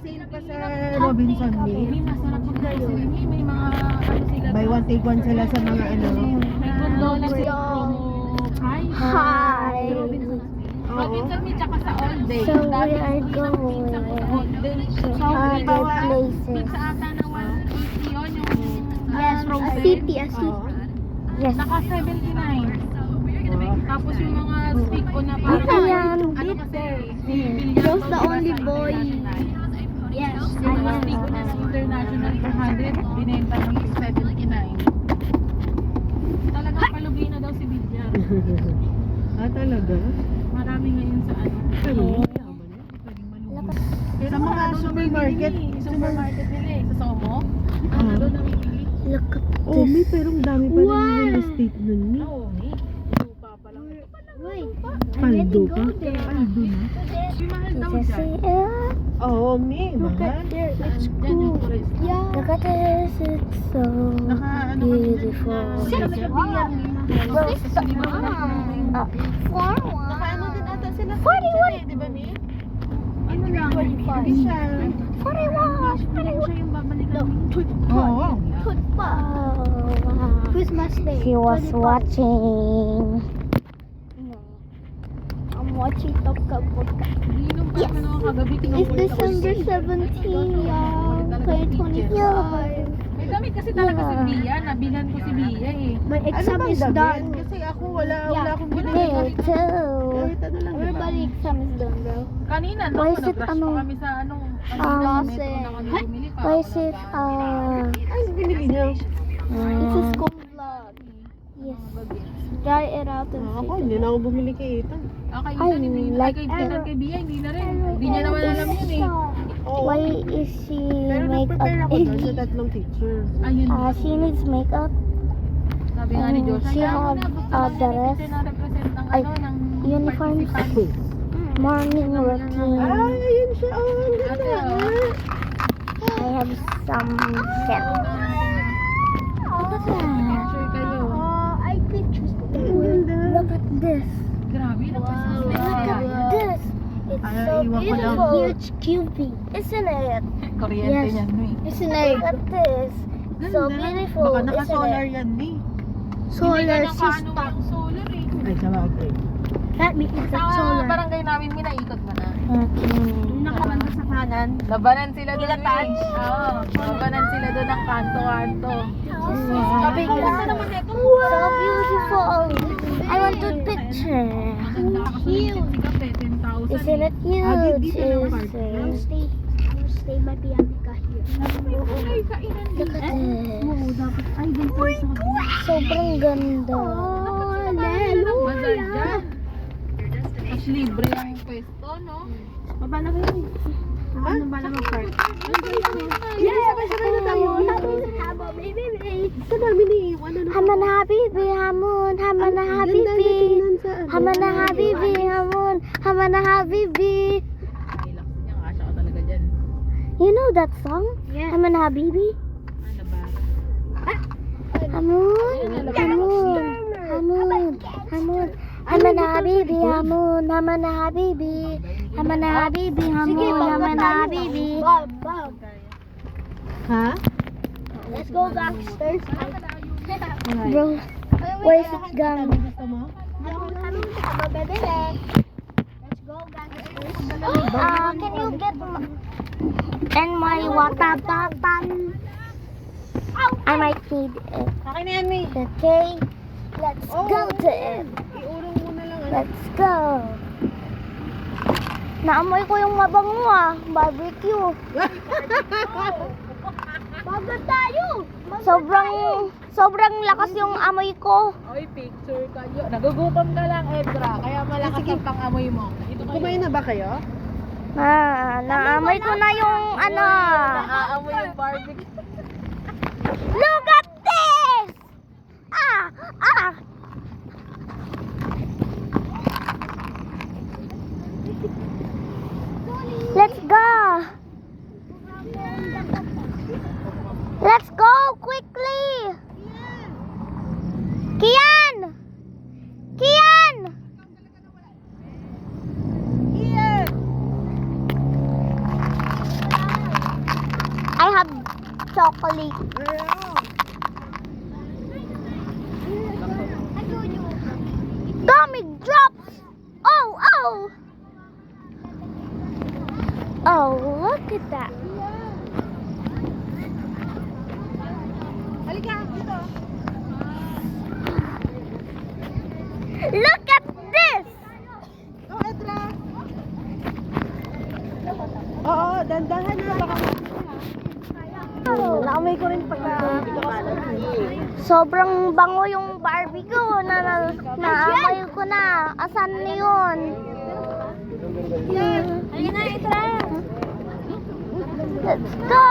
sale pa sa Robinson Mill. Masarap pag may mga ano sila. Buy one take one sila sa mga ano. May $1 promo. Hi. Robinson Mill tsaka sa all day. So we are going to other places. Pizza ata na 180 yun yung Yes, frozen. city, a Oo. city. Yes. Naka 79. Tapos yung mga stick ko na Ayan. ano kasi, Those the only boy. Yes. yung mga stick ko na international 400, binenta ng 79. Talagang palugi na daw si Bidyar. Talaga? Marami ngayon sa ano. Pero Pwedeng malugi. sa mga supermarket. Supermarket nila eh. Sa Somo. Ah. Doon namimili. Look at Oh, may this. pero ang dami pa rin real estate nun ni. Oo, eh. Lupa pa lang. Wait. Paldo pa? Paldo na? May mahal daw Just dyan. say, Oo, may look mahal. at there. It's Dyan yung cool. tourist. Yeah. Look at this. It's so Naka ano beautiful. Sila nag-biyan Bro, Kasi di ba Naka ano din ata sila. 41. Di ba, Mi? ano lang. Hindi siya. 41. Hindi ko siya yung babalikan. Oo. Christmas Day. He was watching. I'm watching Top Cup podcast. Inom pa Yes. naman ako kagabi. It's kinukulit ako. December 17, y'all. 2025. May damit kasi talaga si Bia. Nabilhan ko si Bia eh. My Ano exam bang is damit? done. Kasi ako wala akong Me binili. too. Kahit ano lang, diba? Everybody exam is done, bro. Kanina, no? Why is it, Nag-rush pa ano? kami sa ano. Kanina sa metro na kami bumili pa. Why is it, Ay, binili niyo. it's a school vlog. Yes. Try it out and Ako, hindi na ako bumili kay Ethan. Okay, I yun. Hindi like kay Tina, kay Bia, hindi na rin. Hindi niya naman alam yun eh. Oo. Why is she Pero nag-prepare ako doon sa makeup? tatlong teacher. Ayun. She needs makeup. Sabi nga ni Diyos, she hayaan mo have na, basta a lang dress. yan, ito na represent ng Ay, ano, ng uniforms. participants. Morning routine. Ay, ayun siya. Oh, ang ganda. I have some scent. Picture kayo. I pictures. ganda. Look at this. Grabe, nagpasas na Look at this. It's Ay, so iwan ko lang. beautiful. Huge QV. Isn't it? Kuryente Yes. yan, no eh. Isn't it? Look at this. So Ganda. beautiful. Baka Isn't naka-solar it? yan, ni. Solar Hindi ka nakaano system. yung solar eh. Ay, sama ako. That means it's Sa barangay namin, minaikot mo na. Okay. Nakaman sa kanan. Labanan sila doon eh. Oo, labanan sila doon ng kanto-kanto. Sabi, ganda naman ito. So beautiful. I want to picture. Maganda ka Cute. sikat eh, 10,000 Isn't it dito cute? na park. Stay my Bianca here. Ay, kainan din. Look at this. Oo, dapat. Ay, ganito sa Sobrang ganda. Bazar dyan. Tapos libre ang pwesto, no? Baba na kayo. Ano ba na mag-park? Yes, sabay-sabay na tayo. Sa dami ni Iwan. Ano Haman habibi hamun, haman habibi, haman habibi hamun, haman habibi. Relax niya, kasya ka talaga dyan. You know that song? Haman habibi. Ano ba? Hamun, hamun, hamun, hamun. Haman habibi hamun, haman habibi, haman habibi hamun, haman habibi. Ha? Let's go downstairs. Bro, where's it gone? Gusto mo? Let's go downstairs. Can you get and my water bottle? I might need it. Akin na yan, Mi. Okay, let's go to it. Iurong mo na lang. Let's go. Naamoy ko yung mabango barbecue. Bago tayo. Sobrang lakas yung amoy ko. Oy, picture kayo. Nagugutom ka lang, Edra. Kaya malakas ang pangamoy mo. Ito kayo. Kumain na ba kayo? Naamoy ko na yung ano. Naaamoy yung barbecue. Look at this! Ah! Let's go! Let's go quickly! Kian! Kian! I have chocolate. Gummy drops. Oh, oh. Oh, look at that. Halika, dito. Look at this. Oh, Edra. Oo, dandahan na. Baka naamoy ko rin pagka Sobrang bango yung Barbie ko. Naamoy ko na. Asan na yun? Halika na, Itra. Let's go!